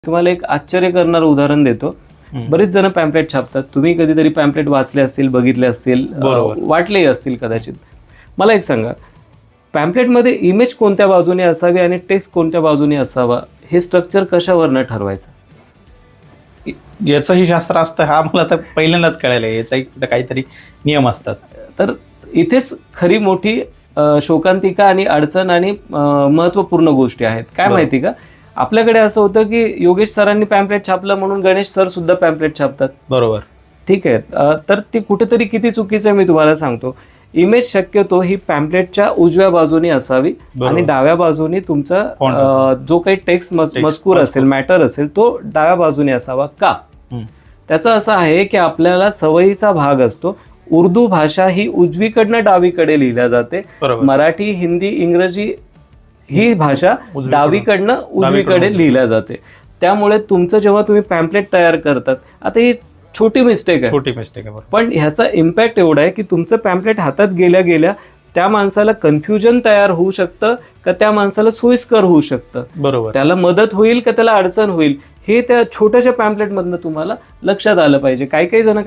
तुम्हाला एक आश्चर्य करणारं उदाहरण देतो. बरेच जण पॅम्पलेट छापतात. तुम्ही कधीतरी पॅम्पलेट वाचले असतील, बघितले असतील, वाटलेही असतील कदाचित. मला एक सांगा, पॅम्पलेटमध्ये इमेज कोणत्या बाजूने असावी आणि टेक्स्ट कोणत्या बाजूने असावा, हे स्ट्रक्चर कशावरनं ठरवायचं? याचंही शास्त्र असतं, हा मला तर पहिल्यांदाच कळायला. याचा काहीतरी नियम असतात. तर इथेच खरी मोठी शोकांतिका आणि अडचण आणि महत्त्वपूर्ण गोष्टी आहेत. काय माहिती का, आपल्याकडे असं होतं की योगेश सरांनी पॅम्पलेट छापलं म्हणून गणेश सर सुद्धा पॅम्पलेट छापतात. बरोबर, ठीक आहे. तर ती कुठेतरी किती चुकीचं आहे मी तुम्हाला सांगतो. इमेज शक्यतो ही पॅम्पलेटच्या उजव्या बाजूने असावी आणि डाव्या बाजूने तुमचा जो काही टेक्स्ट मजकूर असेल, मॅटर असेल, तो डाव्या बाजूने असावा. का? त्याचं असं आहे की आपल्याला सवयीचा भाग असतो. उर्दू भाषा ही उजवीकडनं डावीकडे लिहिल्या जाते. मराठी, हिंदी, इंग्रजी ही भाषा डावीकडनं उजवीकडे लिहिल्या जाते. त्यामुळे तुमचं जेव्हा तुम्ही पॅम्पलेट तयार करतात, आता ही छोटी मिस्टेक आहे, पण ह्याचा इम्पॅक्ट एवढा आहे की तुमचं पॅम्पलेट हातात गेल्या गेल्या त्या माणसाला कन्फ्युजन तयार होऊ शकतं का त्या माणसाला सोयीस्कर होऊ शकतं, बरोबर, त्याला मदत होईल का त्याला अडचण होईल, हे त्या छोट्याशा पॅम्पलेटमधनं तुम्हाला लक्षात आलं पाहिजे. काही जण काय